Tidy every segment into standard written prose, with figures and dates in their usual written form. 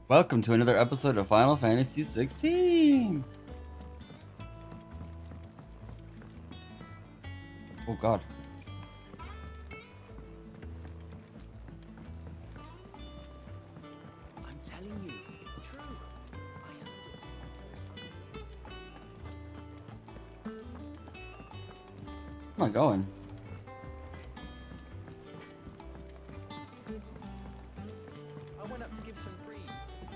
Welcome to another episode of Final Fantasy XVI. Oh god. I'm telling you, it's true. I heard it. Where am I going? I went up to give some breeze to the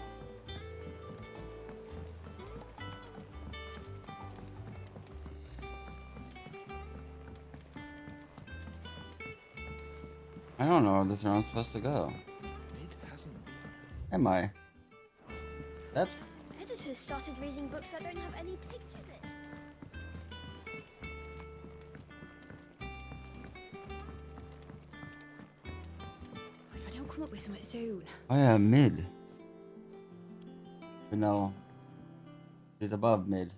I don't know where this round's supposed to go. It hasn't been. Am I? Steps? Editors started reading books that don't have any pictures in. If I don't come up with something soon. Oh yeah, mid. But no. He's above mid.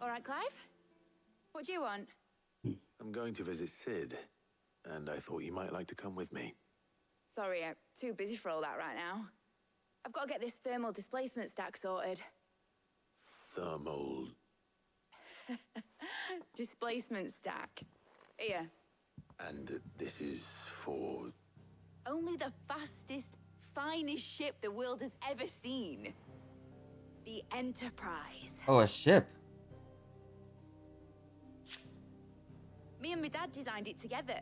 All right, Clive? What do you want? I'm going to visit Sid, and I thought you might like to come with me. Sorry, I'm too busy for all that right now. I've got to get this thermal displacement stack sorted. Thermal... Displacement stack. Here. And this is for... Only the fastest, finest ship the world has ever seen. The Enterprise. Oh, a ship. Me and my dad designed it together.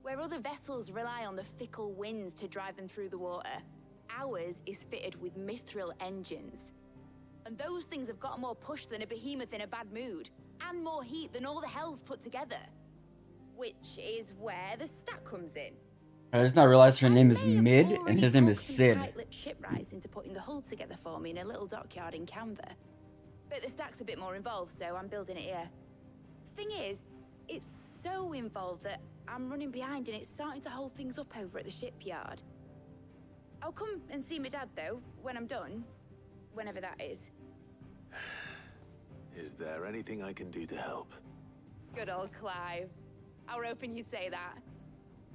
Where other vessels rely on the fickle winds to drive them through the water, ours is fitted with mithril engines. And those things have got more push than a behemoth in a bad mood, and more heat than all the hells put together. Which is where the stack comes in. I just now realized her name is I may have Mid and already his name is talked some Sid. tight-lipped shipwrights into putting the hull together for me in a little dockyard in Canva. But the stack's a bit more involved, so I'm building it here. Thing is, it's so involved that I'm running behind and it's starting to hold things up over at the shipyard. I'll come and see my dad, though, when I'm done. Whenever that is. Is there anything I can do to help? Good old Clive. I were hoping you'd say that.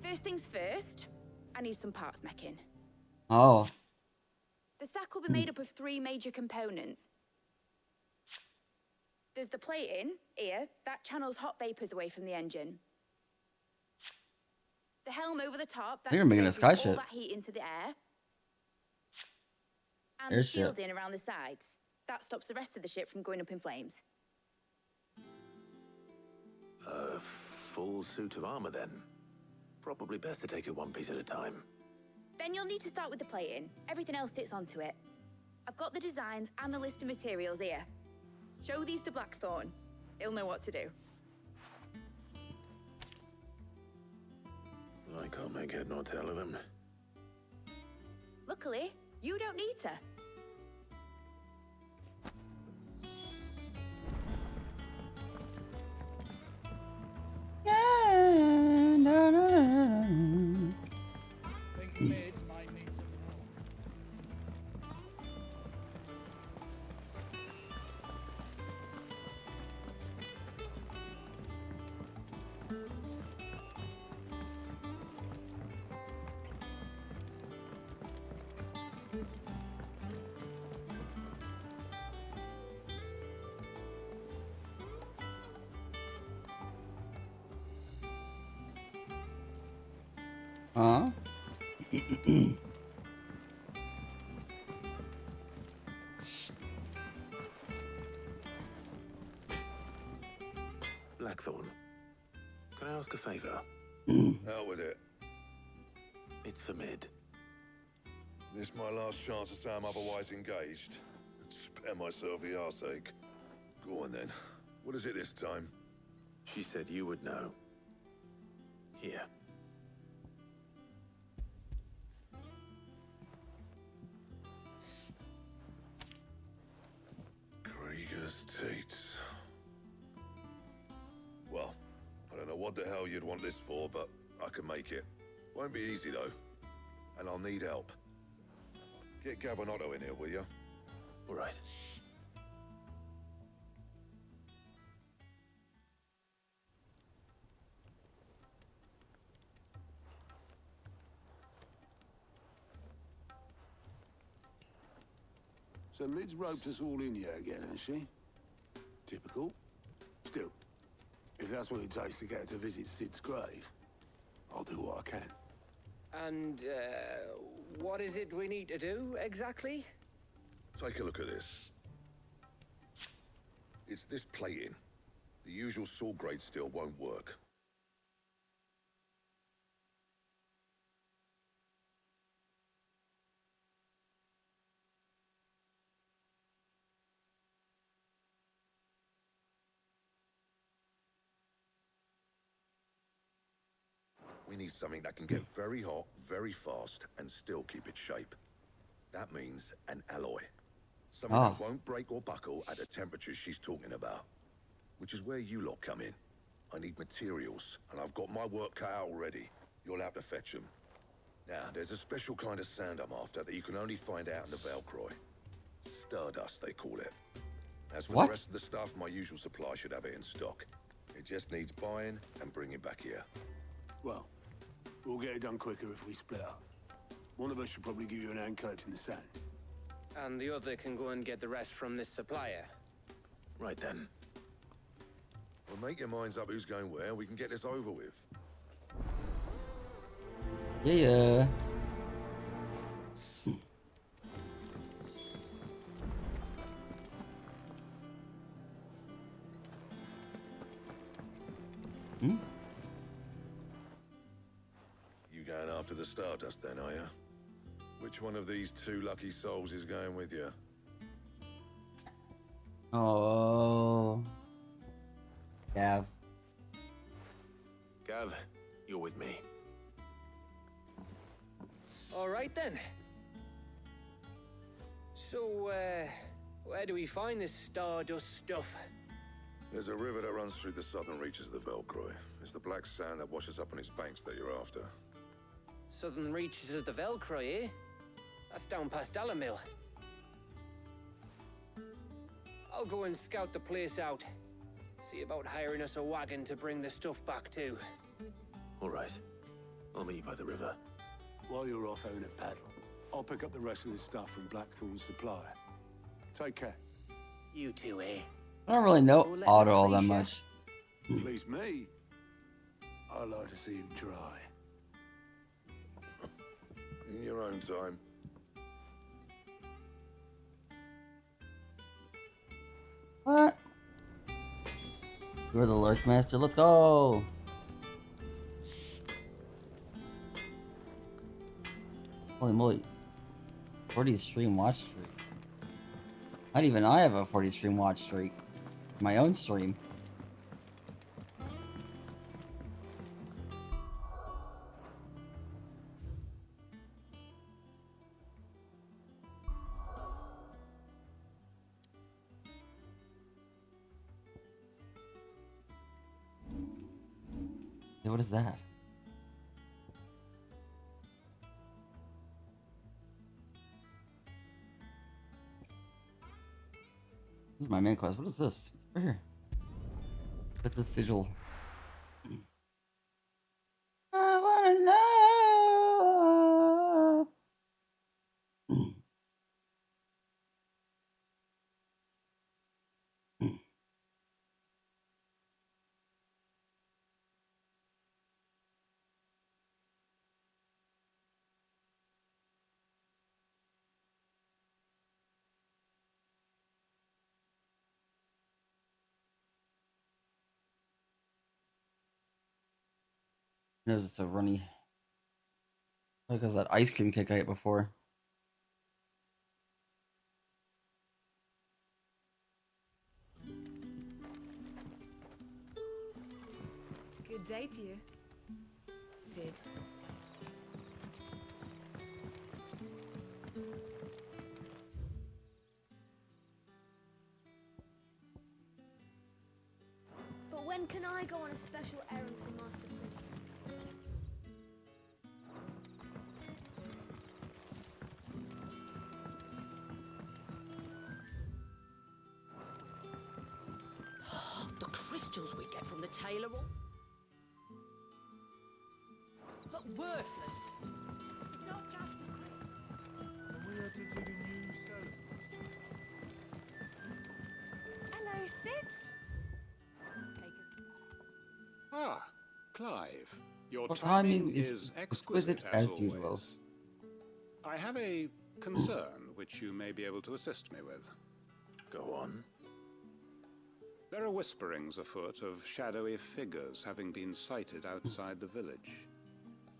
First things first, I need some parts meching. Oh. The stack will be made up of three major components. There's the plating, here, that channels hot vapors away from the engine. The helm over the top, that You're making a displaces sky all ship. that heat into the air. And the Airship. shielding around the sides. That stops the rest of the ship from going up in flames. A full suit of armor, then. Probably best to take it one piece at a time. Then you'll need to start with the plating. Everything else fits onto it. I've got the designs and the list of materials here. Show these to Blackthorn. He'll know what to do. I can't make head nor tail of them. Luckily, you don't need to. Think mid might need some help. Huh? Blackthorn, can I ask a favor? Hell with it. It's for Mid. This my last chance to say I'm otherwise engaged. Spare myself the arseache. Go on then. What is it this time? She said you would know. Here. Krieger's teats. Well, I don't know what the hell you'd want this for, but I can make it. Won't be easy though. And I'll need help. Get Gavin-Otto in here, will you? All right. So Mid's roped us all in here again, has she? Typical. Still, if that's what it takes to get her to visit Sid's grave, I'll do what I can. And, what is it we need to do, exactly? Take a look at this. It's this plating. The usual sword grade steel won't work. We need something that can get very hot, very fast, and still keep its shape. That means an alloy. Something that won't break or buckle at the temperatures she's talking about. Which is where you lot come in. I need materials, and I've got my work cut out already. You'll have to fetch them. Now, there's a special kind of sand I'm after that you can only find out in the Velcroy. Stardust, they call it. As for the rest of the stuff, my usual supply should have it in stock. It just needs buying and bringing back here. Well, we'll get it done quicker if we split up. One of us should probably give you an hand collecting the sand. And the other can go and get the rest from this supplier. Right then. Well, make your minds up who's going where, and we can get this over with. Yeah. You going after the Stardust then, are you? Which one of these two lucky souls is going with you? Oh. Gav. Gav, you're with me. All right, then. So, where do we find this Stardust stuff? There's a river that runs through the southern reaches of the Velcroy. It's the black sand that washes up on its banks that you're after. Southern reaches of the Velcroy, eh? That's down past Alamil. I'll go and scout the place out. See about hiring us a wagon to bring the stuff back to. All right. I'll meet you by the river. While you're off having a paddle, I'll pick up the rest of the stuff from Blackthorn's supplier. Take care. You too, eh? I don't really know We'll let Otto him all that fleece ya. much. Please me. I like to see him try. In your own time. What? You're the Lurk Master. Let's go. Holy moly. 40 stream watch streak. Not even I have a 40 stream watch streak. My own stream. Hey, what is that? This is my main quest. What is this? What's over here? That's the sigil. I wanna know. There's just a runny. Because that ice cream cake I ate before. Good day to you, Sid. But when can I go on a special errand for Master Prince? The crystals we get from the tailor all... But worthless. It's not just the crystal. Are we here to dig a new cellar? sit? Take Ah, Clive. Your Your timing timing is is exquisite exquisite as as usual. always. I have a concern which you may be able to assist me with. Go on. There are whisperings afoot of shadowy figures having been sighted outside the village.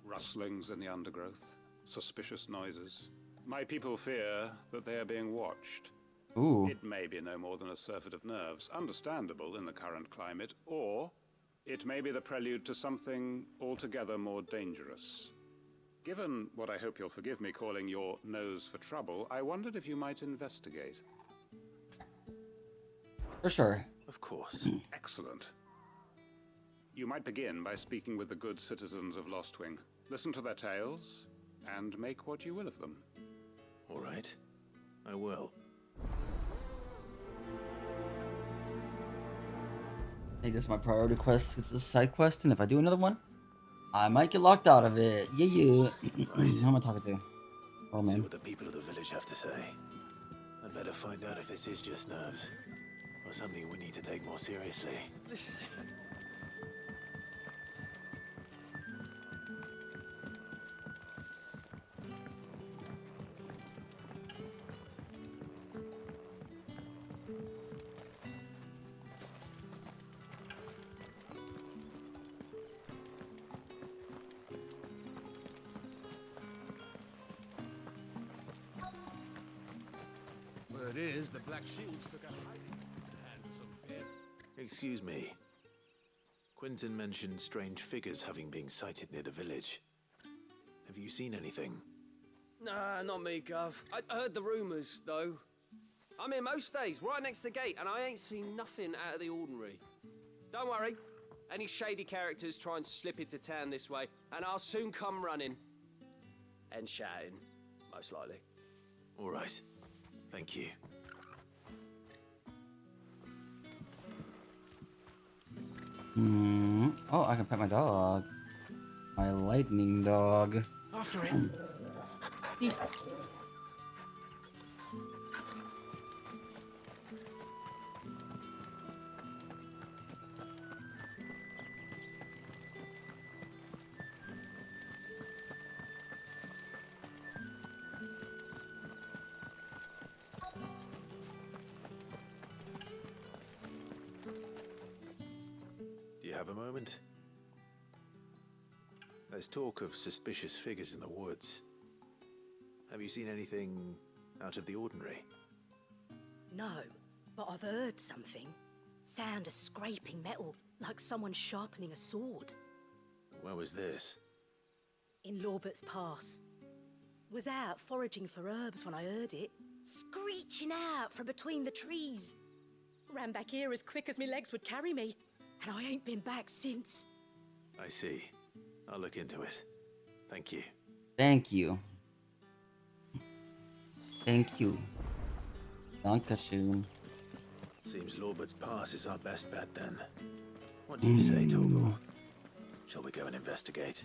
Rustlings in the undergrowth, suspicious noises. My people fear that they are being watched. Ooh. It may be no more than a surfeit of nerves, understandable in the current climate, or it may be the prelude to something altogether more dangerous. Given what I hope you'll forgive me calling your nose for trouble, I wondered if you might investigate. For sure. Of course. Excellent. You might begin by speaking with the good citizens of Lostwing. Listen to their tales, and make what you will of them. All right. I will. I think this is my priority quest. It's a side quest, and if I do another one, I might get locked out of it. Yeah. Right. Who am I talking to? Oh See man. what the people of the village have to say. I'd better find out if this is just nerves, or something we need to take more seriously. Word is, the Black Shields took a hiding hand to some pit. Excuse me. Quentin mentioned strange figures having been sighted near the village. Have you seen anything? Nah, not me, Gov. I heard the rumours, though. I'm here most days, right next to the gate, and I ain't seen nothing out of the ordinary. Don't worry. Any shady characters try and slip into town this way, and I'll soon come running. And shouting, most likely. All right. Thank you. Oh, I can pet my dog. My lightning dog. After him. Do you have a moment? There's talk of suspicious figures in the woods. Have you seen anything out of the ordinary? No, but I've heard something. Sound of scraping metal, like someone sharpening a sword. Where was this? In Lorbert's Pass. Was out foraging for herbs when I heard it, screeching out from between the trees. Ran back here as quick as my legs would carry me, and I ain't been back since. I see. I'll look into it. Thank you. Thank you. Thank you. Dankeschön. Seems Lorbert's Pass is our best bet then. What do you say, Torgal? Shall we go and investigate?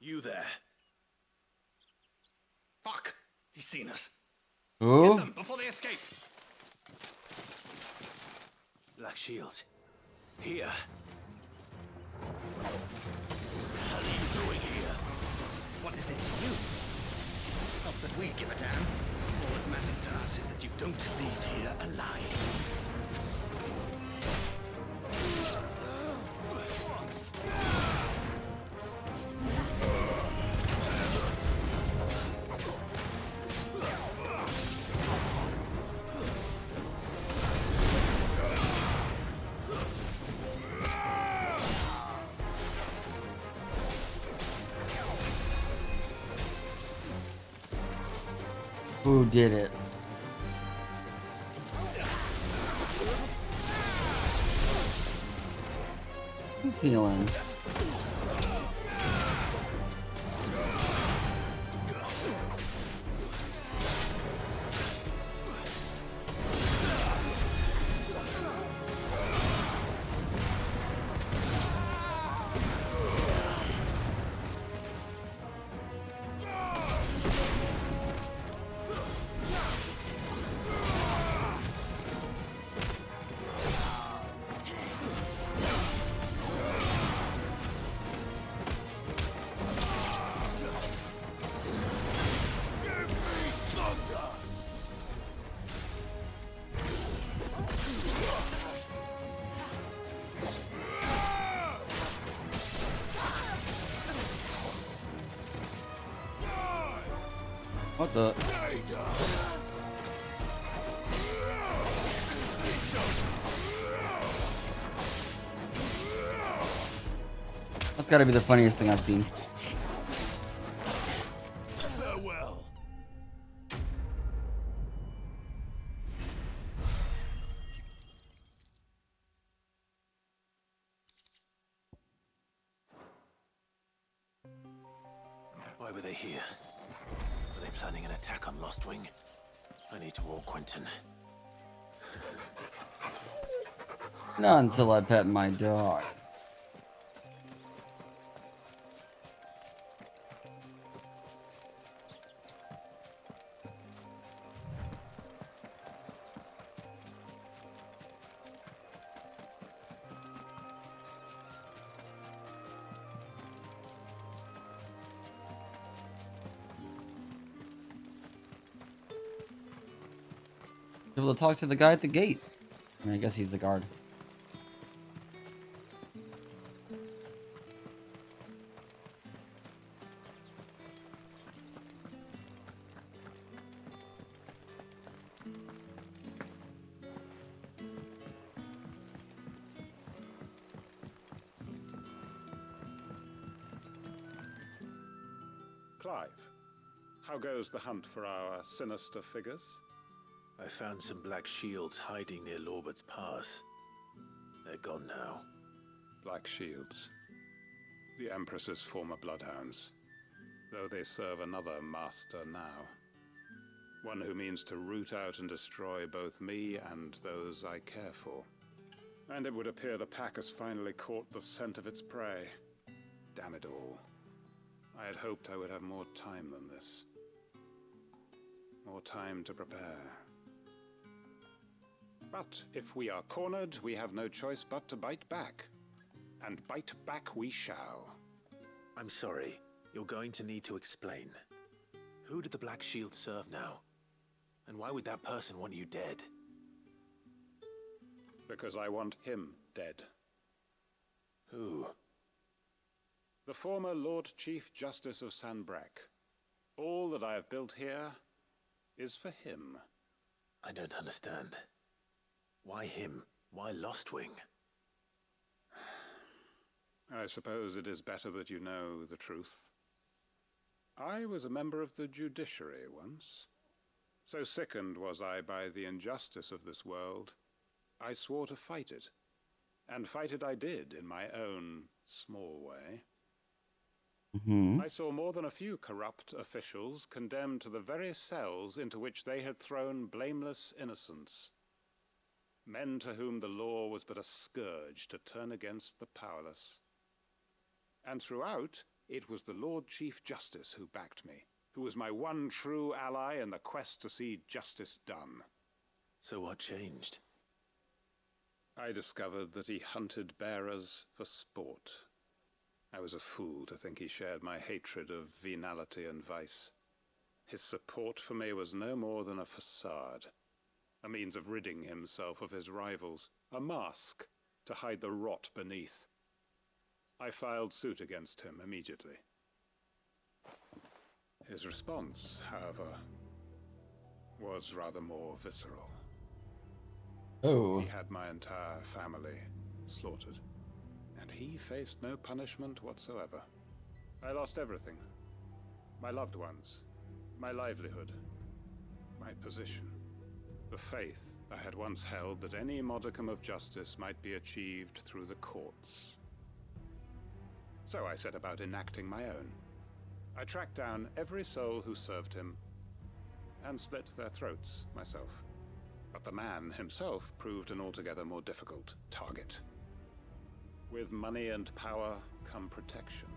You there. Fuck! He's seen us. Oh. Get them before they escape. Black Shields. Here. What the hell are you doing here? What is it to you? Not that we give a damn. All that matters to us is that you don't leave here alive. Who did it? Who's healing? What the? That's gotta be the funniest thing I've seen. Farewell. Why were they here? Were they planning an attack on Lost Wing? I need to warn Quentin. Not until I pet my dog. Able to talk to the guy at the gate. I mean, I guess he's the guard. Clive, how goes the hunt for our sinister figures? I found some black shields hiding near Lorbert's Pass. They're gone now. Black Shields. The Empress's former bloodhounds. Though they serve another master now. One who means to root out and destroy both me and those I care for. And it would appear the pack has finally caught the scent of its prey. Damn it all. I had hoped I would have more time than this. More time to prepare. But if we are cornered, we have no choice but to bite back. And bite back we shall. I'm sorry. You're going to need to explain. Who did the Black Shield serve now? And why would that person want you dead? Because I want him dead. Who? The former Lord Chief Justice of Sanbreque. All that I have built here is for him. I don't understand. Why him? Why Lostwing? I suppose it is better that you know the truth. I was a member of the judiciary once. So sickened was I by the injustice of this world, I swore to fight it. And fight it I did, in my own small way. I saw more than a few corrupt officials condemned to the very cells into which they had thrown blameless innocents. Men to whom the law was but a scourge to turn against the powerless. And throughout, it was the Lord Chief Justice who backed me, who was my one true ally in the quest to see justice done. So what changed? I discovered that he hunted bearers for sport. I was a fool to think he shared my hatred of venality and vice. His support for me was no more than a facade, a means of ridding himself of his rivals, a mask to hide the rot beneath. I filed suit against him immediately. His response, however, was rather more visceral. Oh. He had my entire family slaughtered, and he faced no punishment whatsoever. I lost everything. My loved ones, my livelihood, my position. The faith I had once held that any modicum of justice might be achieved through the courts. So I set about enacting my own. I tracked down every soul who served him and slit their throats myself. But the man himself proved an altogether more difficult target. With money and power come protection.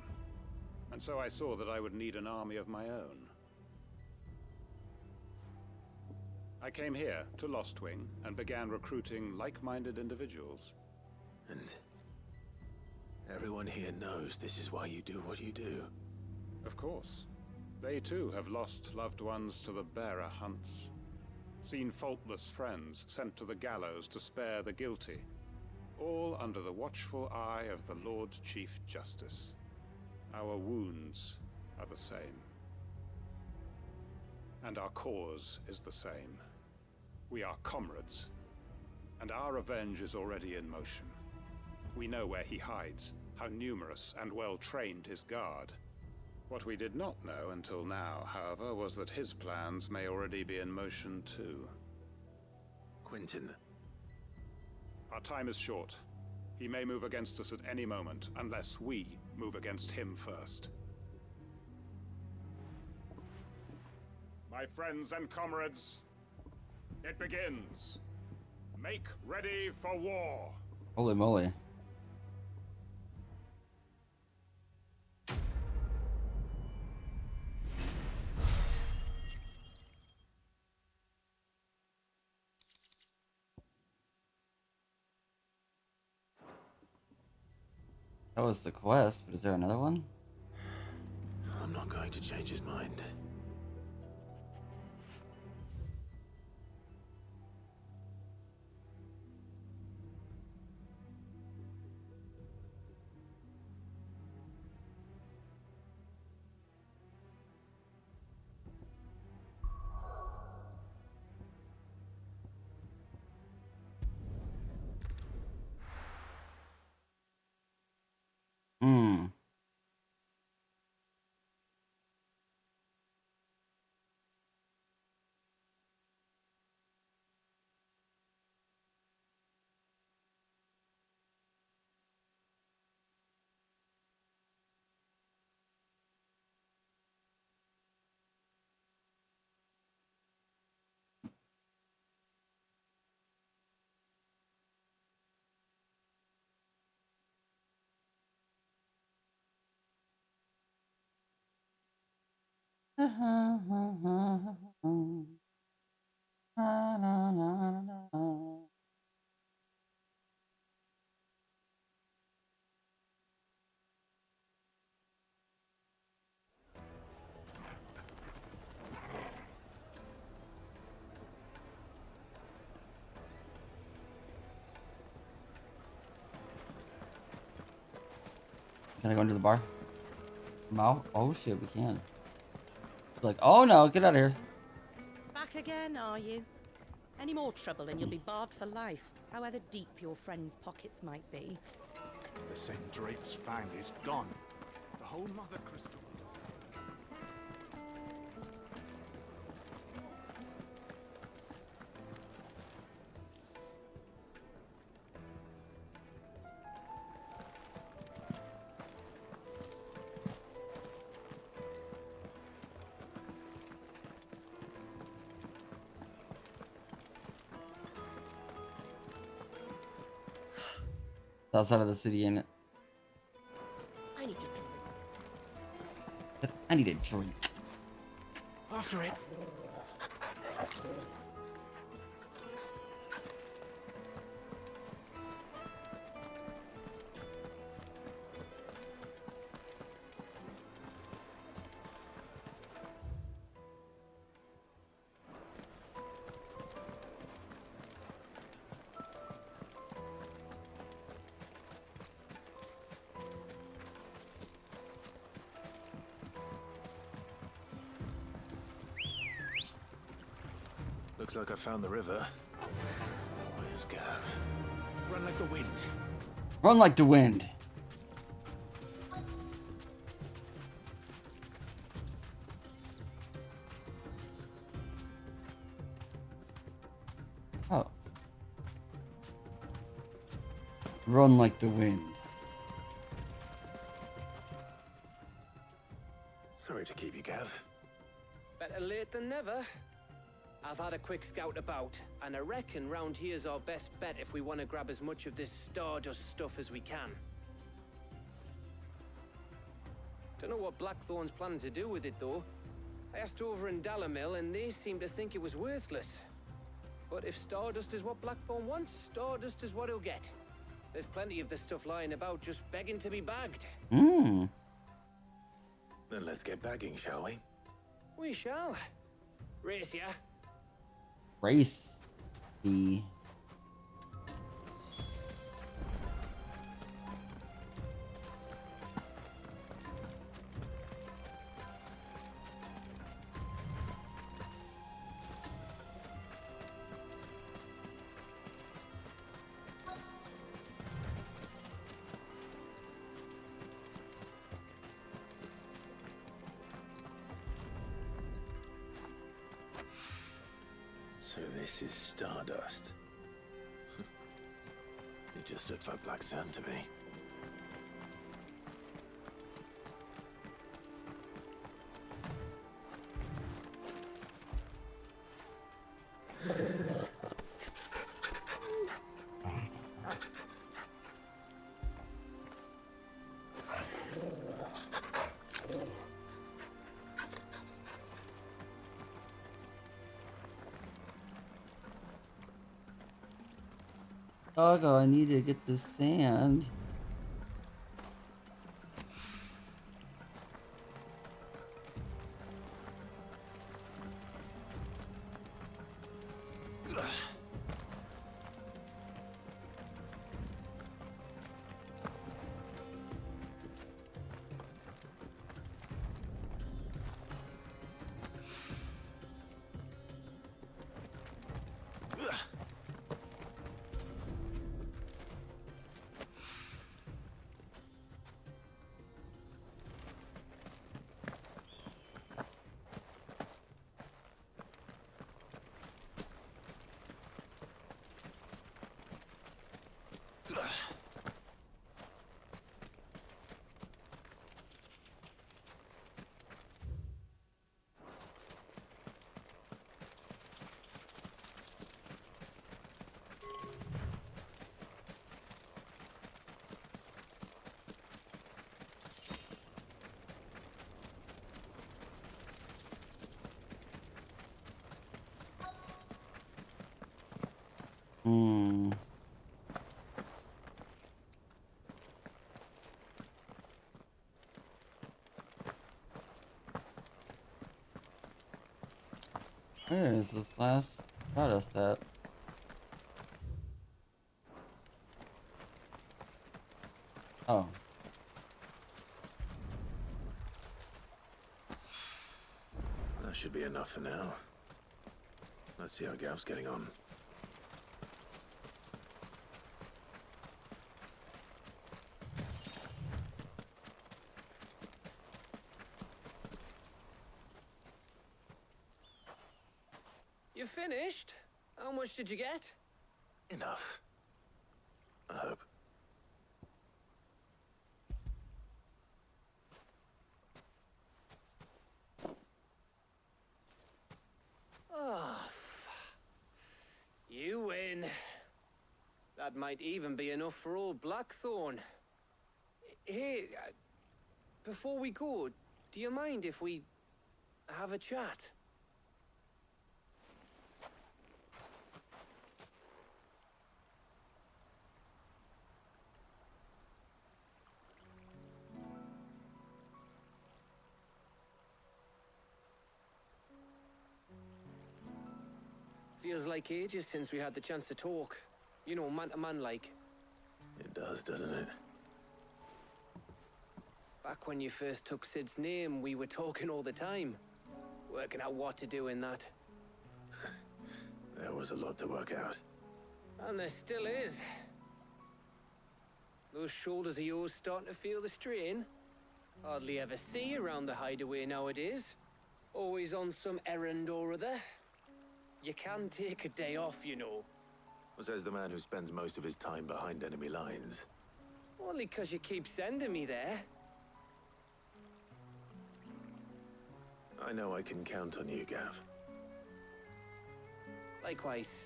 And so I saw that I would need an army of my own. I came here to Lostwing and began recruiting like-minded individuals. And everyone here knows this is why you do what you do. Of course. They too have lost loved ones to the bearer hunts. Seen faultless friends sent to the gallows to spare the guilty. All under the watchful eye of the Lord Chief Justice. Our wounds are the same. And our cause is the same. We are comrades. And our revenge is already in motion. We know where he hides, how numerous and well-trained his guard. What we did not know until now, however, was that his plans may already be in motion too. Quentin. Our time is short. He may move against us at any moment, unless we move against him first. My friends and comrades, it begins. Make ready for war. Holy moly. That was the quest, but is there another one? I'm not going to change his mind. Hmm. Can I go into the bar? No? Oh shit, we can. Like, oh no, get out of here. Back again, are you? Any more trouble and you'll be barred for life, however deep your friend's pockets might be. The same Drake's fang is gone. The whole Mother Crystal. Outside of the city, ain't it? I need to drink. I need a drink. After it. Looks like I found the river. Where's Gav? Run like the wind. Run like the wind. Run like the wind. Sorry to keep you, Gav. Better late than never. I've had a quick scout about, and I reckon round here's our best bet if we want to grab as much of this Stardust stuff as we can. Don't know what Blackthorn's planning to do with it, though. I asked over in Dalamil, and they seem to think it was worthless. But if Stardust is what Blackthorn wants, Stardust is what he'll get. There's plenty of this stuff lying about, just begging to be bagged. Hmm. Then let's get bagging, shall we? We shall. Race ya. Race. The. So this is Stardust. It just looks like black sand to me. Doggo, I need to get the sand. Hmm. Where is this last Stardust at? Oh. That should be enough for now. Let's see how Gav's getting on. You finished? How much did you get? Enough. I hope. Oh, you win. That might even be enough for old Blackthorn. Hey, before we go, do you mind if we have a chat? Feels like ages since we had the chance to talk. You know, man to man like. It does, doesn't it? Back when you first took Sid's name, we were talking all the time. Working out what to do in that. There was a lot to work out. And there still is. Those shoulders of yours starting to feel the strain. Hardly ever see you around the hideaway nowadays. Always on some errand or other. You can take a day off, you know. Says the man who spends most of his time behind enemy lines. Only 'cause you keep sending me there. I know I can count on you, Gav. Likewise.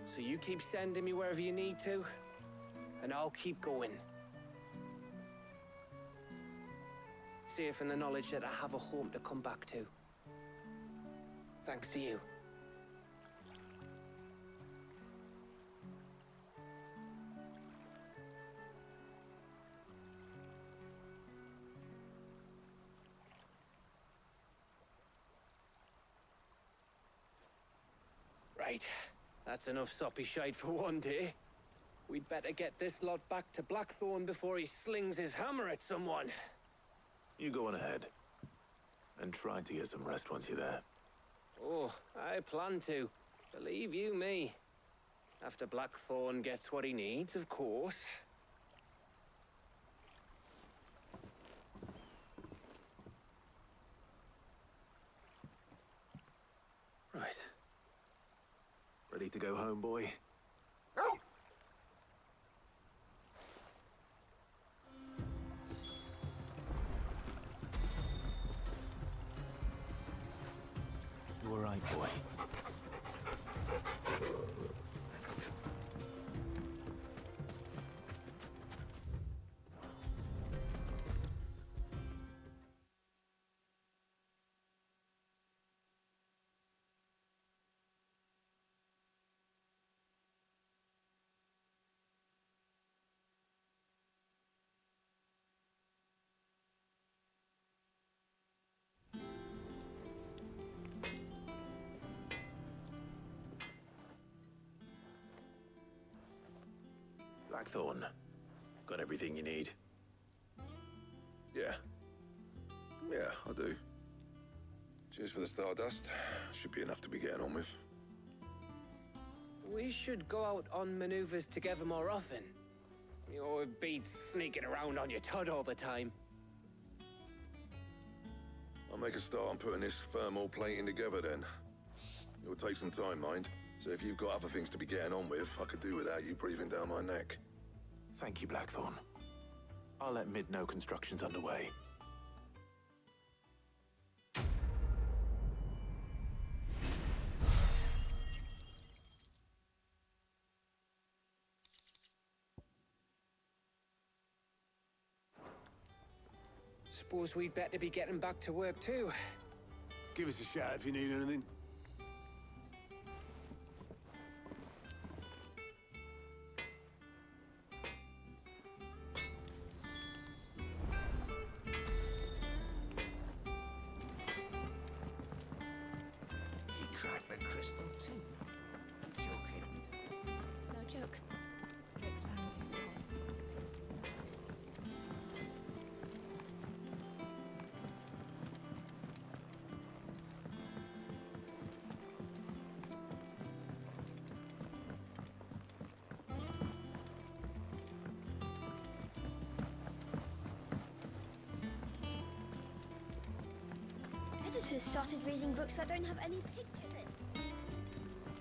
So you keep sending me wherever you need to, and I'll keep going. Safe in the knowledge that I have a home to come back to. Thanks to you. Right. That's enough soppy shite for one day. We'd better get this lot back to Blackthorn before he slings his hammer at someone. You go on ahead. And try to get some rest once you're there. Oh, I plan to. Believe you me. After Blackthorn gets what he needs, of course. Right. Ready to go home, boy? You all right, boy? Blackthorn. Got everything you need? Yeah. Yeah, I do. Cheers for the Stardust. Should be enough to be getting on with. We should go out on maneuvers together more often. You're beat sneaking around on your Todd all the time. I'll make a start on putting this thermal plating together then. It'll take some time, mind. So if you've got other things to be getting on with, I could do without you breathing down my neck. Thank you, Blackthorn. I'll let Mid know construction's underway. Suppose we'd better be getting back to work too. Give us a shout if you need anything. He cracked the crystal too. Joking. It's no joke. Rick's family's gone. Editors started reading books that don't have any pictures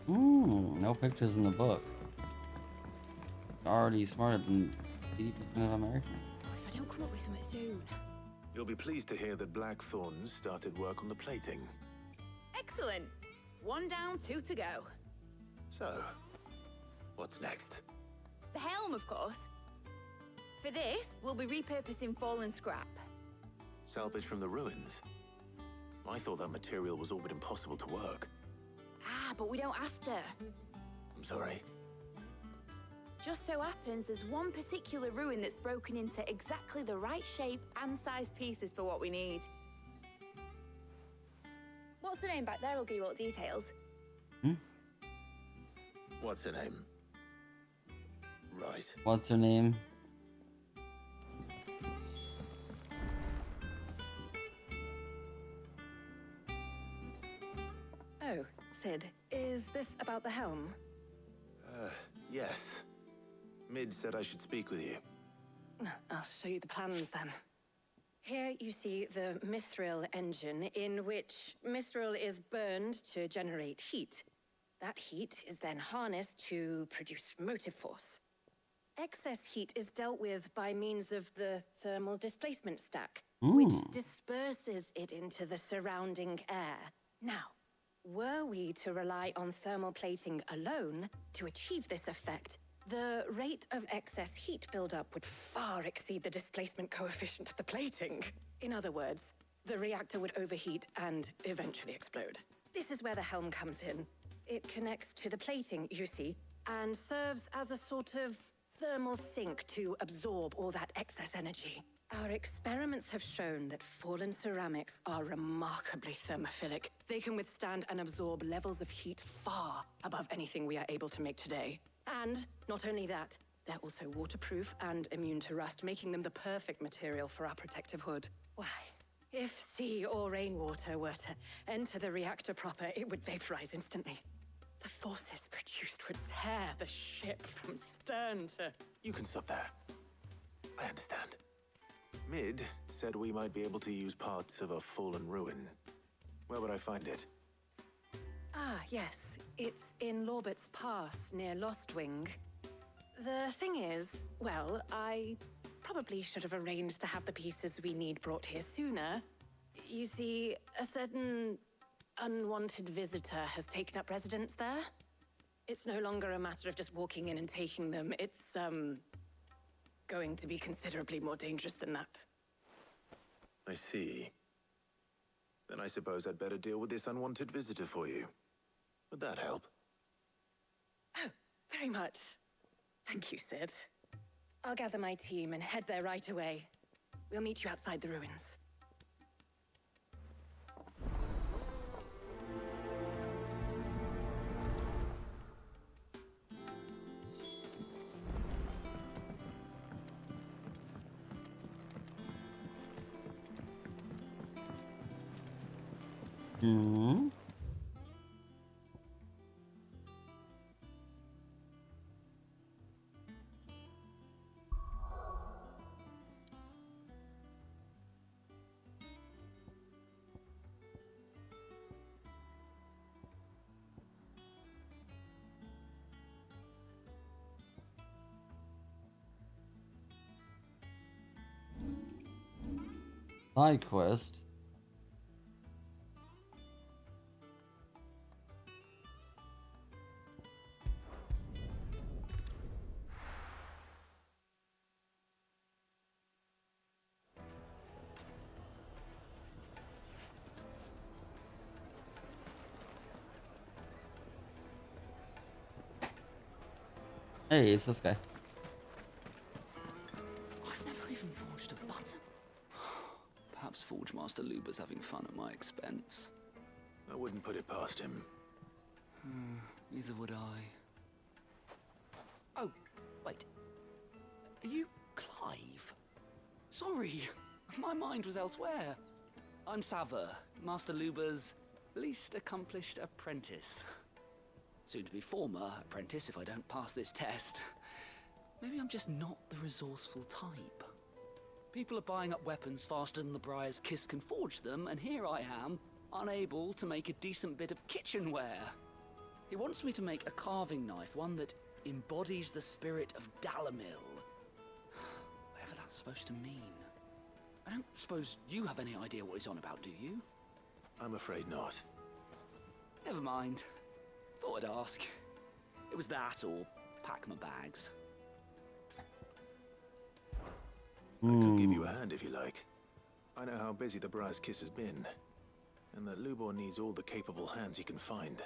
in. No pictures in the book. Already smarter than 80% of Americans. If I don't come up with something soon. You'll be pleased to hear that Blackthorn started work on the plating. Excellent. 1 down, 2 to go. So, what's next? The helm, of course. For this, we'll be repurposing fallen scrap. Salvage from the ruins? I thought that material was all but impossible to work. Ah, but we don't have to. I'm sorry. Just so happens there's one particular ruin that's broken into exactly the right shape and size pieces for what we need. What's the name back there? I'll give you all the details. What's her name? Right. What's her name? Oh, Sid, is this about the helm? Yes. Mid said I should speak with you. I'll show you the plans then. Here you see the mithril engine, in which mithril is burned to generate heat. That heat is then harnessed to produce motive force. Excess heat is dealt with by means of the thermal displacement stack, which disperses it into the surrounding air. Now, were we to rely on thermal plating alone to achieve this effect, the rate of excess heat buildup would far exceed the displacement coefficient of the plating. In other words, the reactor would overheat and eventually explode. This is where the helm comes in. It connects to the plating, you see, and serves as a sort of thermal sink to absorb all that excess energy. Our experiments have shown that fallen ceramics are remarkably thermophilic. They can withstand and absorb levels of heat far above anything we are able to make today. And not only that, they're also waterproof and immune to rust, making them the perfect material for our protective hood. Why, if sea or rainwater were to enter the reactor proper, it would vaporize instantly. The forces produced would tear the ship from stern to... You can stop there. I understand. Mid said we might be able to use parts of a fallen ruin. Where would I find it? Ah, yes. It's in Lorbert's Pass, near Lostwing. The thing is, well, I probably should have arranged to have the pieces we need brought here sooner. You see, a certain unwanted visitor has taken up residence there. It's no longer a matter of just walking in and taking them. It's, going to be considerably more dangerous than that. I see. Then I suppose I'd better deal with this unwanted visitor for you. Would that help? Oh, very much. Thank you, Sid. I'll gather my team and head there right away. We'll meet you outside the ruins. Side quest. Hey, it's this guy. I've never even forged a button. Perhaps Forge Master Luber's having fun at my expense. I wouldn't put it past him. Neither would I. Oh, wait. Are you Clive? Sorry, my mind was elsewhere. I'm Sava, Master Luber's least accomplished apprentice. Soon to be former apprentice if I don't pass this test. Maybe I'm just not the resourceful type. People are buying up weapons faster than the Briar's Kiss can forge them, and here I am, unable to make a decent bit of kitchenware. He wants me to make a carving knife, one that embodies the spirit of Dalamil. Whatever that's supposed to mean. I don't suppose you have any idea what he's on about, do you? I'm afraid not. Never mind. Thought I'd ask. It was that or pack my bags. I could give you a hand if you like. I know how busy the Briar's Kiss has been, and that Lubor needs all the capable hands he can find.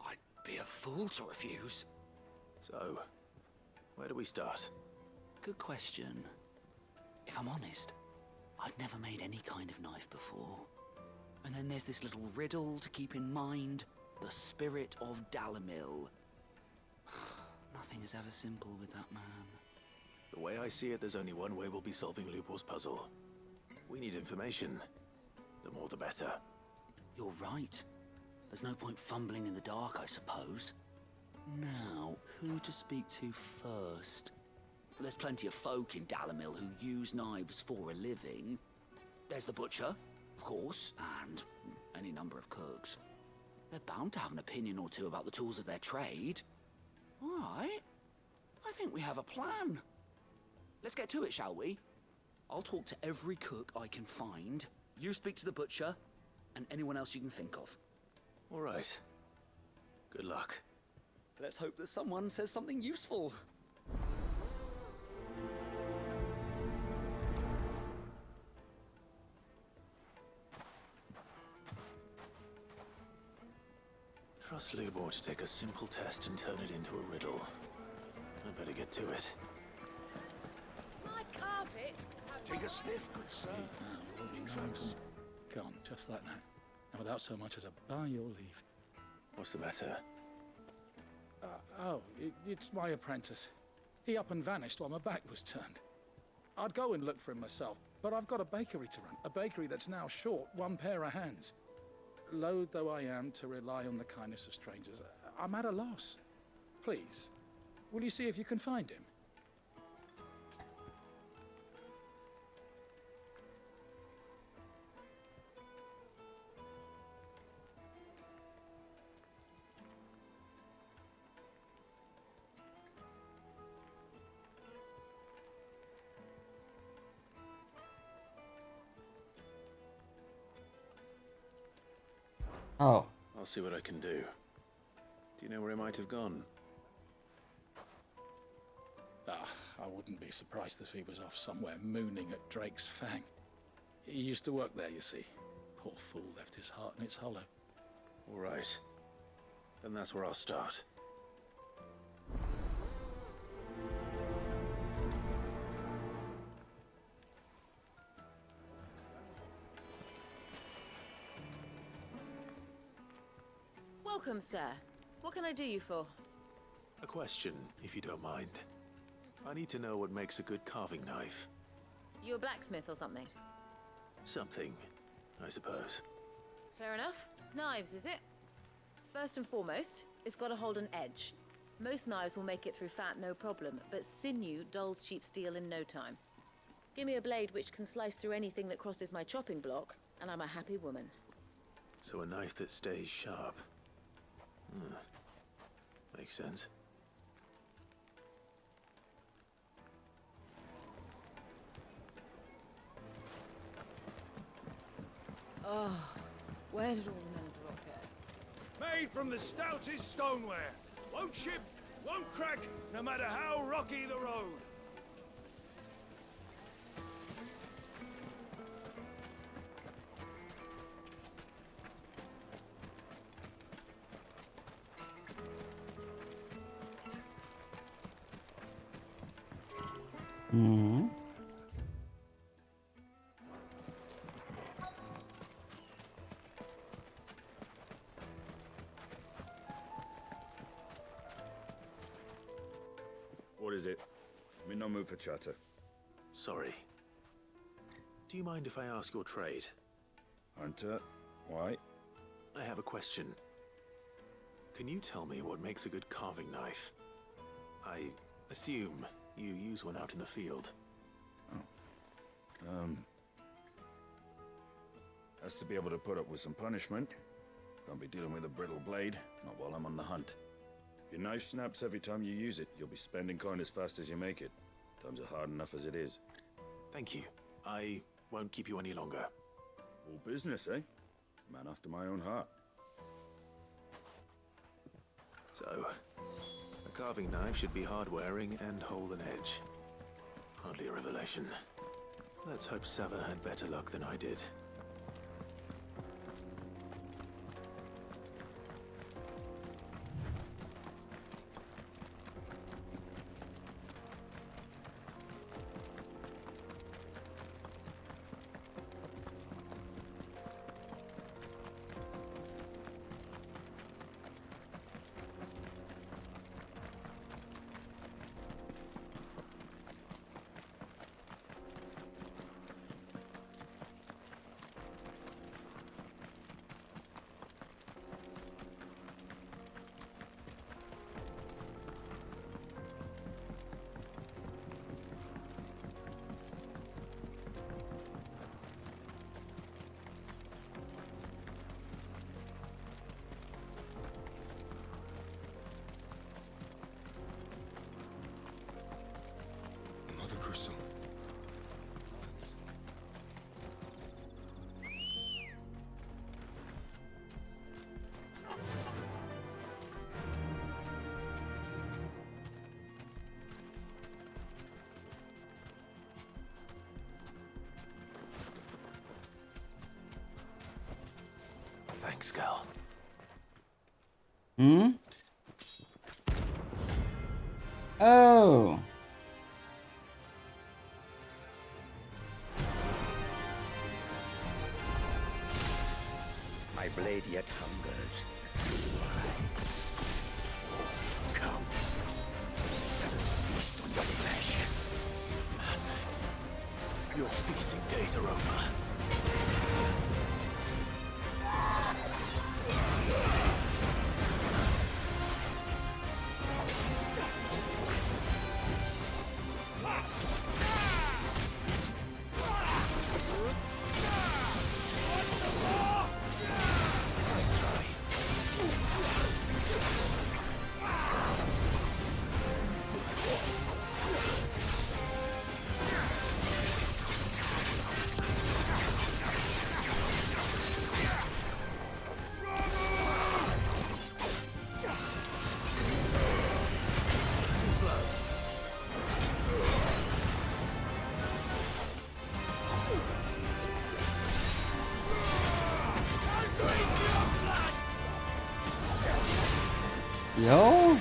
I'd be a fool to refuse. So, where do we start? Good question. If I'm honest, I've never made any kind of knife before. And then there's this little riddle to keep in mind. The spirit of Dalamil. Nothing is ever simple with that man. The way I see it, there's only one way we'll be solving Lubor's puzzle. We need information. The more the better. You're right. There's no point fumbling in the dark, I suppose. Now, who to speak to first? There's plenty of folk in Dalamil who use knives for a living. There's the butcher, of course, and any number of cooks. They're bound to have an opinion or two about the tools of their trade. All right. I think we have a plan. Let's get to it, shall we? I'll talk to every cook I can find. You speak to the butcher, and anyone else you can think of. All right. Good luck. Let's hope that someone says something useful. Trust Lubor to take a simple test and turn it into a riddle. I better get to it. My carpets have... Take a sniff, good sir. Now you'll be drugs. Gone, just like that. And without so much as a by your leave. What's the matter? It's my apprentice. He up and vanished while my back was turned. I'd go and look for him myself, but I've got a bakery to run. A bakery that's now short one pair of hands. Loath though I am to rely on the kindness of strangers, I'm at a loss. Please, will you see if you can find him? Oh. I'll see what I can do. Do you know where he might have gone? I wouldn't be surprised if he was off somewhere mooning at Drake's Fang. He used to work there, you see. Poor fool left his heart in its hollow. All right. Then that's where I'll start. Welcome, sir. What can I do you for? A question, if you don't mind. I need to know what makes a good carving knife. You a blacksmith or something? Something, I suppose. Fair enough. Knives, is it? First and foremost, it's got to hold an edge. Most knives will make it through fat, no problem, but sinew dulls cheap steel in no time. Give me a blade which can slice through anything that crosses my chopping block, and I'm a happy woman. So a knife that stays sharp. Makes sense. Oh, where did all the men of the rock go? Made from the stoutest stoneware. Won't chip, won't crack, no matter how rocky the road. Hmm. What is it? I'm in no mood for chatter. Sorry. Do you mind if I ask your trade? Hunter, why? I have a question. Can you tell me what makes a good carving knife? I assume you use one out in the field. Has to be able to put up with some punishment. Can't be dealing with a brittle blade, not while I'm on the hunt. If your knife snaps every time you use it, you'll be spending coin as fast as you make it. Times are hard enough as it is. Thank you. I won't keep you any longer. All business, eh? Man after my own heart. So, a carving knife should be hard-wearing and hold an edge. Hardly a revelation. Let's hope Sava had better luck than I did. some. Thanks, Gal. Hmm? Oh. My blade yet hungers, and so do I. Come, let us feast on your flesh. Your feasting days are over. Yo.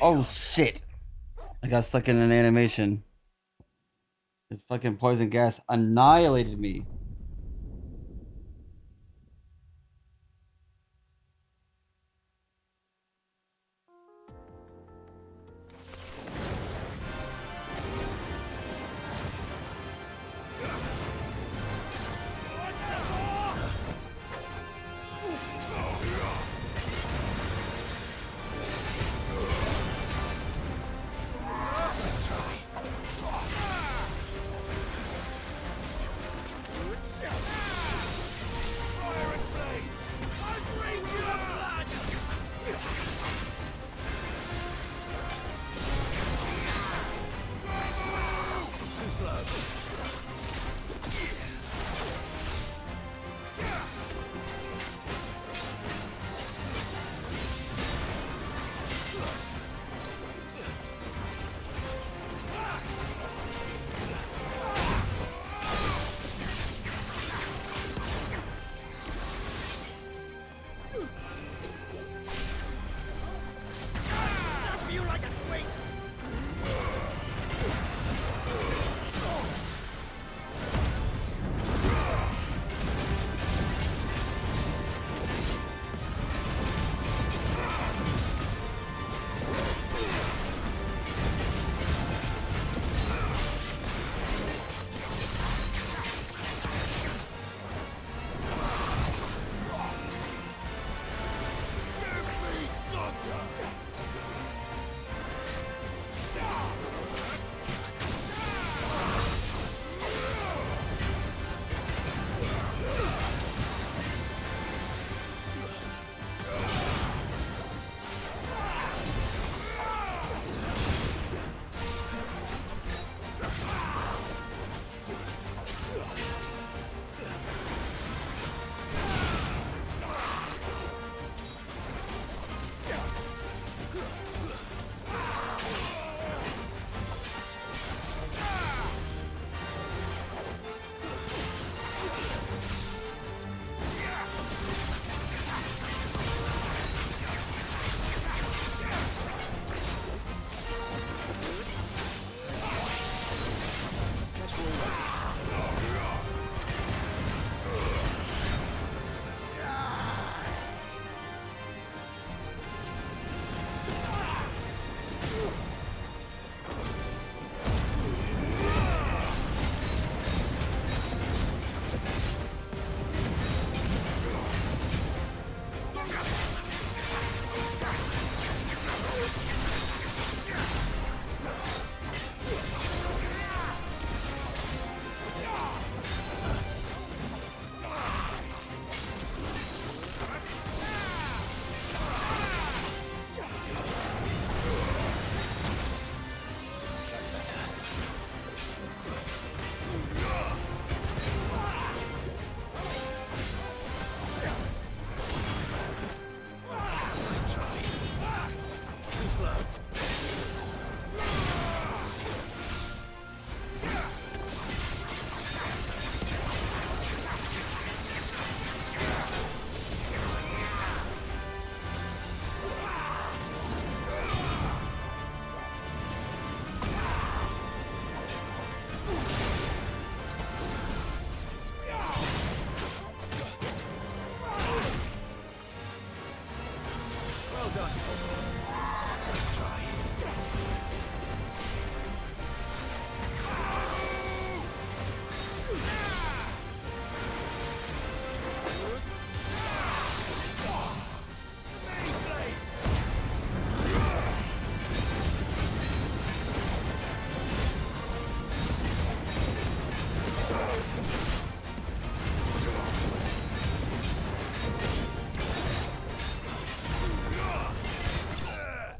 Oh shit! I got stuck in an animation. This fucking poison gas annihilated me.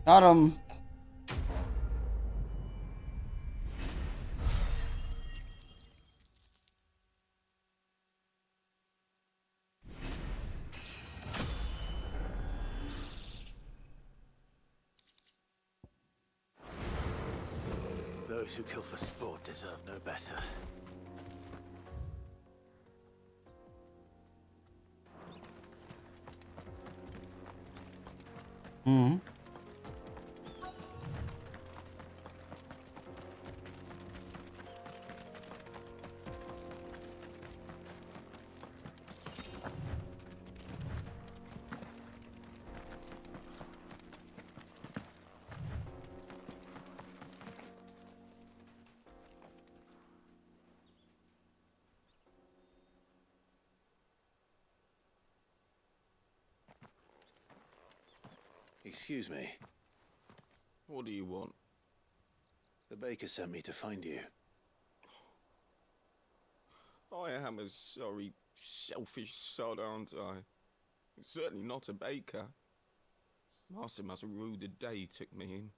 Got him. Those who kill for sport deserve no better. Hmm. Excuse me. What do you want? The baker sent me to find you. I am a sorry, selfish sod, aren't I? Certainly not a baker. Master must rue the day he took me in.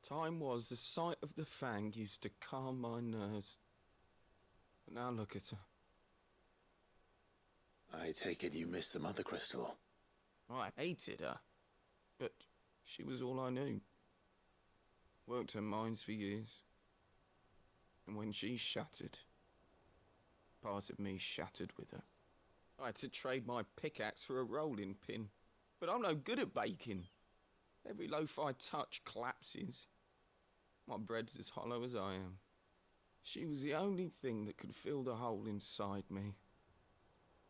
Time was the sight of the Fang used to calm my nerves. But now look at her. I take it you missed the Mother Crystal. I hated her, but she was all I knew. Worked her mines for years. And when she shattered, part of me shattered with her. I had to trade my pickaxe for a rolling pin, but I'm no good at baking. Every loaf I touch collapses. My bread's as hollow as I am. She was the only thing that could fill the hole inside me.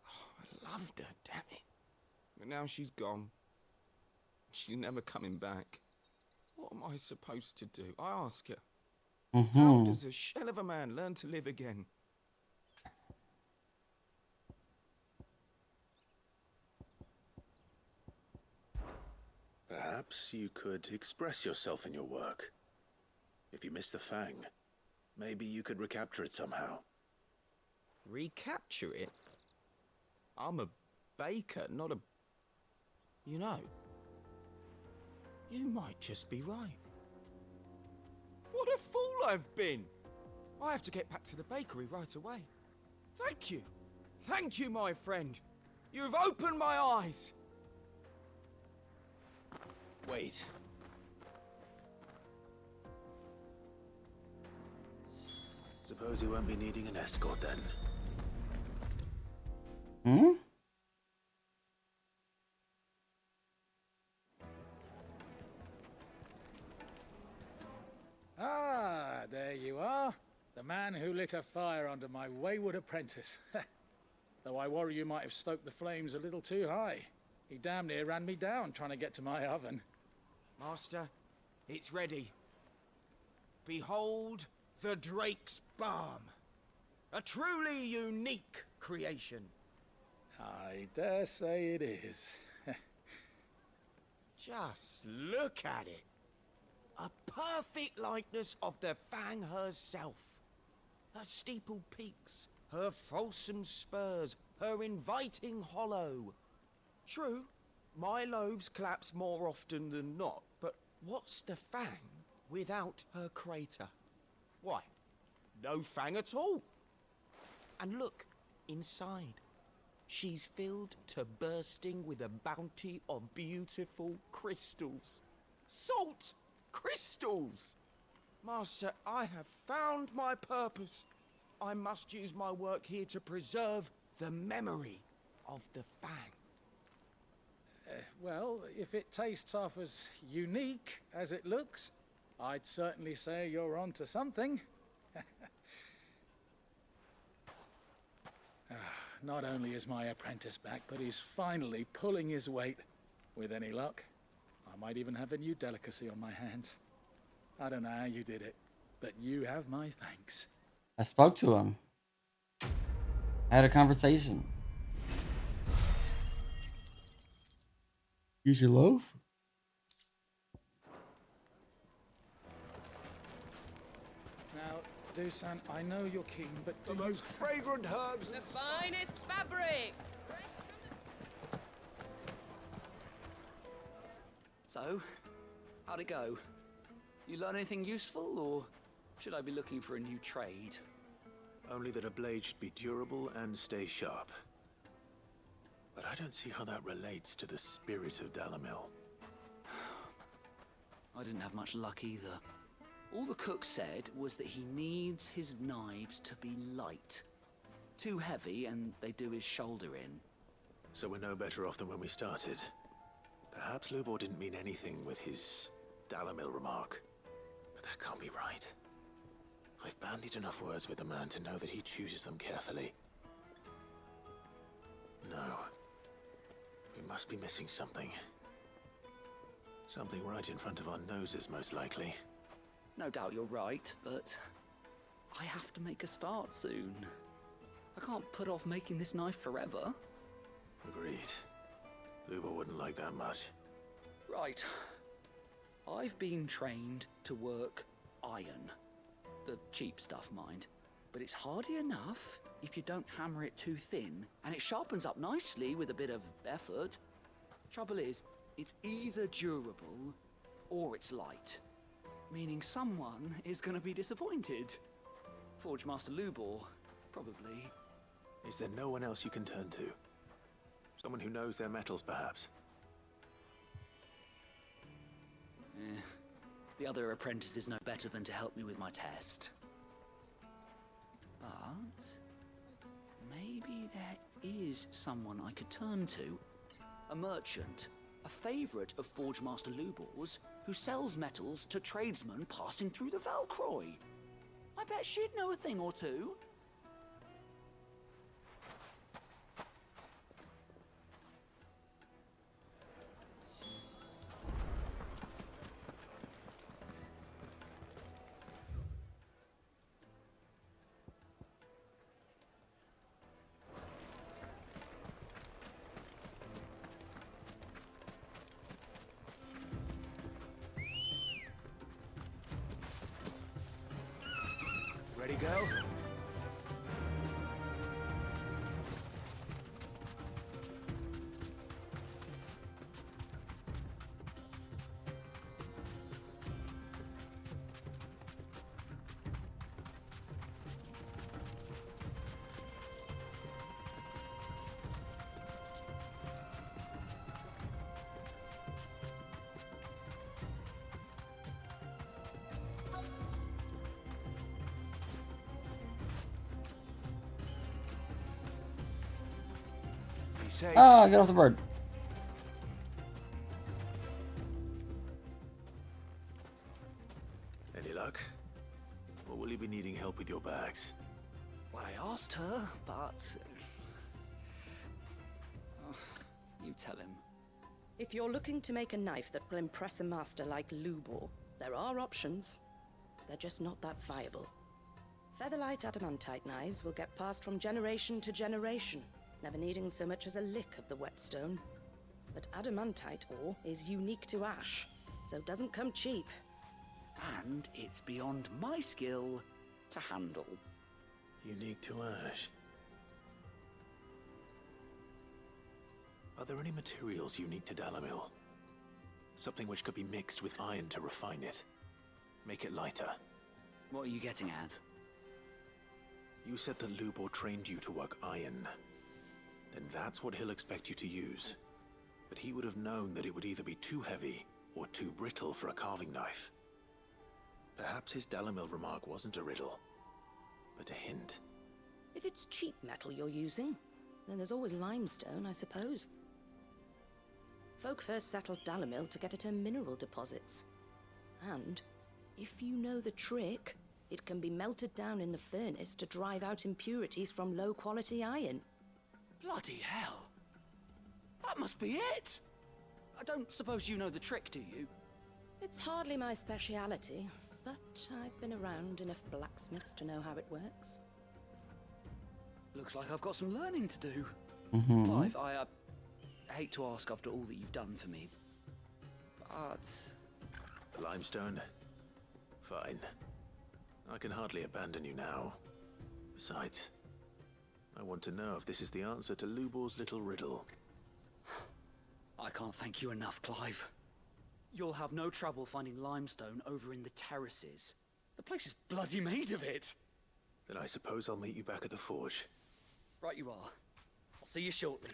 Oh, I loved her, damn it. But now she's gone. She's never coming back. What am I supposed to do? I ask her. How does a shell of a man learn to live again? Perhaps you could express yourself in your work. If you miss the Fang, maybe you could recapture it somehow. Recapture it? I'm a baker, not a... You know, you might just be right. What a fool I've been! I have to get back to the bakery right away. Thank you. Thank you, my friend. You've opened my eyes. Wait. Suppose you won't be needing an escort then. Hmm? Ah, there you are. The man who lit a fire under my wayward apprentice. Though I worry you might have stoked the flames a little too high. He damn near ran me down trying to get to my oven. Master, it's ready. Behold the Drake's Balm. A truly unique creation. I dare say it is. Just look at it. A perfect likeness of the Fang herself. Her steeple peaks, her fulsome spurs, her inviting hollow. True, my loaves collapse more often than not, but what's the Fang without her crater? Why, no Fang at all. And look, inside. She's filled to bursting with a bounty of beautiful crystals. Salt crystals! Master, I have found my purpose. I must use my work here to preserve the memory of the Fang. Well, if it tastes half as unique as it looks, I'd certainly say you're onto something. Not only is my apprentice back, but he's finally pulling his weight. With any luck, I might even have a new delicacy on my hands. I don't know how you did it, but you have my thanks. I spoke to him. I had a conversation. Use your loaf? Now, Dusan, I know you're keen, but The most fragrant herbs. The finest fabrics. So, how'd it go? You learn anything useful, or should I be looking for a new trade? Only that a blade should be durable and stay sharp. But I don't see how that relates to the spirit of Dalamil. I didn't have much luck either. All the cook said was that he needs his knives to be light. Too heavy and they do his shoulder in. So we're no better off than when we started. Perhaps Lubor didn't mean anything with his Dalamil remark. But that can't be right. I've bandied enough words with the man to know that he chooses them carefully. No. We must be missing something. Something right in front of our noses, most likely. No doubt you're right, but I have to make a start soon. I can't put off making this knife forever. Agreed. Lubor wouldn't like that much. Right. I've been trained to work iron. The cheap stuff, mind. But it's hardy enough if you don't hammer it too thin, and it sharpens up nicely with a bit of effort. Trouble is, it's either durable or it's light. Meaning someone is gonna be disappointed. Forge Master Lubor, probably. Is there no one else you can turn to? Someone who knows their metals, perhaps? The other apprentices know better than to help me with my test. But maybe there is someone I could turn to. A merchant, a favourite of Forge Master Lubor's, who sells metals to tradesmen passing through the Valcroy. I bet she'd know a thing or two. Ready, go? Safe. Ah, get off the bird. Any luck? Or will you be needing help with your bags? Well, I asked her, but... you tell him. If you're looking to make a knife that will impress a master like Lubor, there are options. They're just not that viable. Featherlight adamantite knives will get passed from generation to generation, never needing so much as a lick of the whetstone. But adamantite ore is unique to ash, so it doesn't come cheap. And it's beyond my skill to handle. Unique to ash. Are there any materials unique to Dalamil? Something which could be mixed with iron to refine it. Make it lighter. What are you getting at? You said that Lubor trained you to work iron. Then that's what he'll expect you to use. But he would have known that it would either be too heavy or too brittle for a carving knife. Perhaps his Dalamil remark wasn't a riddle, but a hint. If it's cheap metal you're using, then there's always limestone, I suppose. Folk first settled Dalamil to get at her mineral deposits. And, if you know the trick, it can be melted down in the furnace to drive out impurities from low-quality iron. Bloody hell! That must be it! I don't suppose you know the trick, do you? It's hardly my speciality, but I've been around enough blacksmiths to know how it works. Looks like I've got some learning to do. Mm-hmm. Clive, I hate to ask after all that you've done for me, but... The limestone? Fine. I can hardly abandon you now. Besides, I want to know if this is the answer to Lubor's little riddle. I can't thank you enough, Clive. You'll have no trouble finding limestone over in the terraces. The place is bloody made of it. Then I suppose I'll meet you back at the forge. Right you are. I'll see you shortly.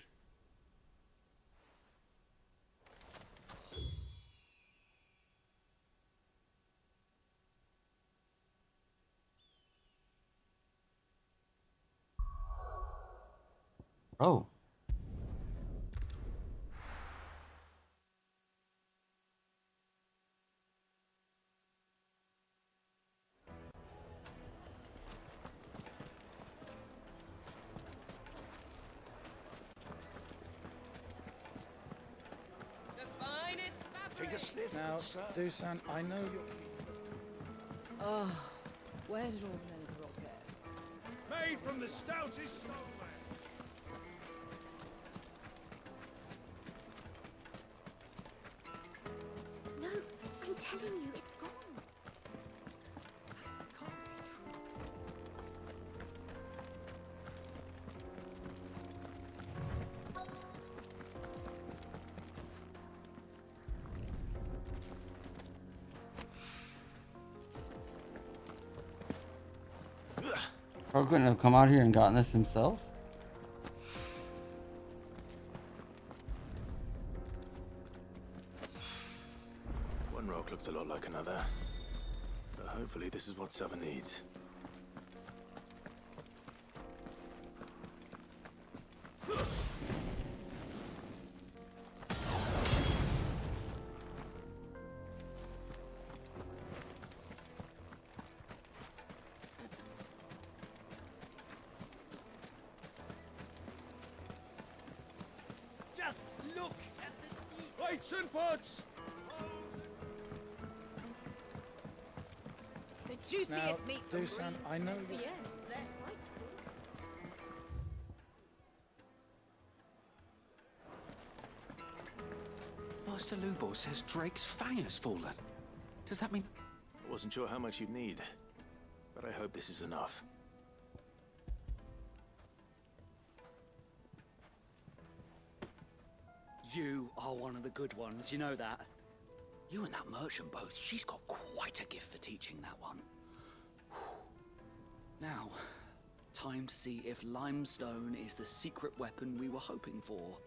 Oh. The finest fabric. Take a sniff, Now, good sir. Dusan, I know you're... Oh, where did all the men of the rock go? Made from the stoutest stoneware. No, I'm telling you, it's gone. Bro couldn't have come out here and gotten this himself? One rock looks a lot like another. But hopefully this is what Sava needs. Just look at the teeth. Plates and pots. The juiciest meat from Dusan, Greece. I know you're... Yes, they're quite sweet. Master Lubo says Drake's fang has fallen. Does that mean... I wasn't sure how much you'd need, but I hope this is enough. You are one of the good ones, you know that. You and that merchant both, she's got quite a gift for teaching that one. Now, time to see if limestone is the secret weapon we were hoping for.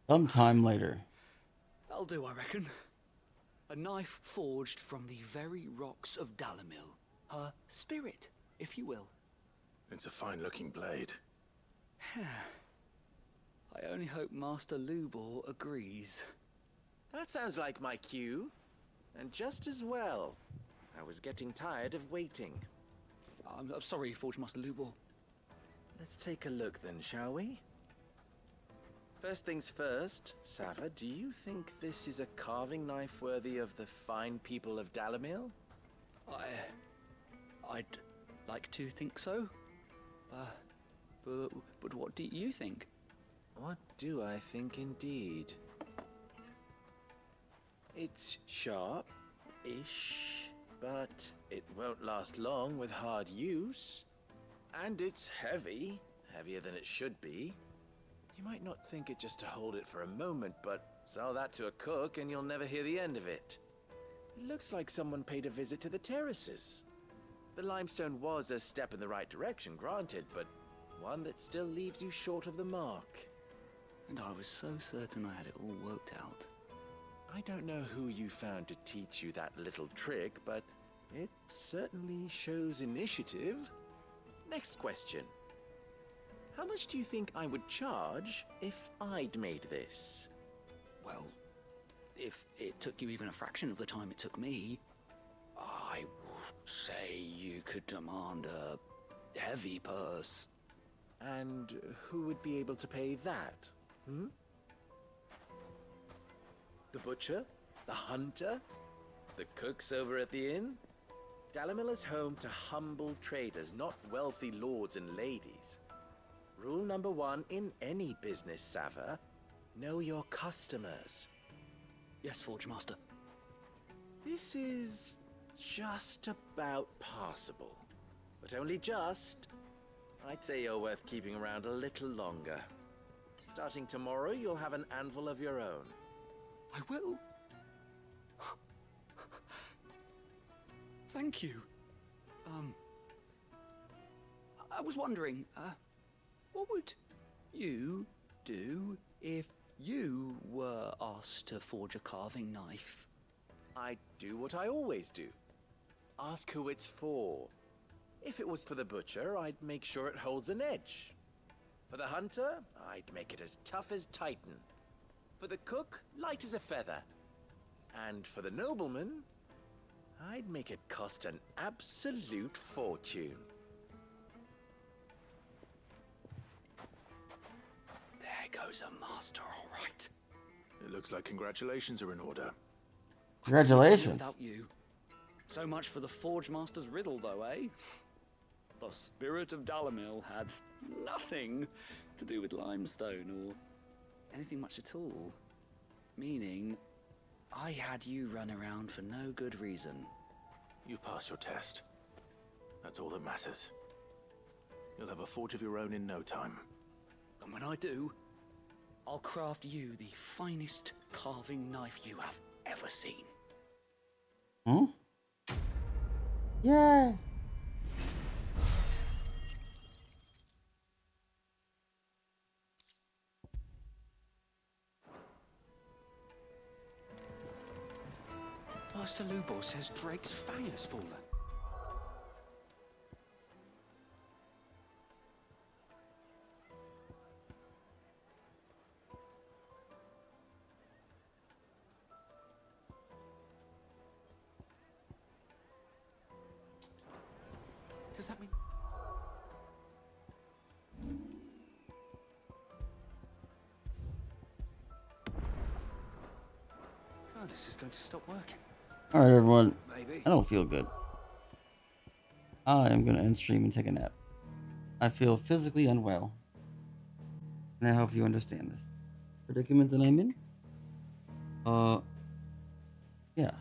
Sometime later. That'll do, I reckon. A knife forged from the very rocks of Dalamil. Her spirit, if you will. It's a fine-looking blade. I only hope Master Lubor agrees. That sounds like my cue. And just as well. I was getting tired of waiting. I'm sorry, Forge Master Lubor. Let's take a look then, shall we? First things first, Sava, do you think this is a carving knife worthy of the fine people of Dalamil? I'd like to think so. But what do you think? What do I think indeed? It's sharp-ish, but it won't last long with hard use. And it's heavy, heavier than it should be. You might not think it just to hold it for a moment, but sell that to a cook and you'll never hear the end of it. It looks like someone paid a visit to the terraces. The limestone was a step in the right direction, granted, but one that still leaves you short of the mark. And I was so certain I had it all worked out. I don't know who you found to teach you that little trick, but it certainly shows initiative. Next question. How much do you think I would charge if I'd made this? Well, if it took you even a fraction of the time it took me, I would say you could demand a heavy purse. And who would be able to pay that? The butcher? The hunter? The cooks over at the inn? Dalamil is home to humble traders, not wealthy lords and ladies. Rule number 1 in any business, Sava, know your customers. Yes, Forge Master. This is, just about passable. But only just. I'd say you're worth keeping around a little longer. Starting tomorrow, you'll have an anvil of your own. I will. Thank you. I was wondering, what would you do if you were asked to forge a carving knife? I'd do what I always do. Ask who it's for. If it was for the butcher, I'd make sure it holds an edge. For the hunter, I'd make it as tough as Titan. For the cook, light as a feather. And for the nobleman, I'd make it cost an absolute fortune. There goes a master, all right. It looks like congratulations are in order. Congratulations. Without you. So much for the Forge Master's riddle, though, eh? The spirit of Dalamil had nothing to do with limestone or anything much at all. Meaning, I had you run around for no good reason. You've passed your test. That's all that matters. You'll have a forge of your own in no time. And when I do, I'll craft you the finest carving knife you have ever seen. Hmm? Yeah. Master Lubor says Drake's fang has fallen. Does that mean... Furnace is going to stop working. Alright, everyone. Maybe. I don't feel good. I am going to end stream and take a nap. I feel physically unwell. And I hope you understand this predicament that I'm in. Yeah.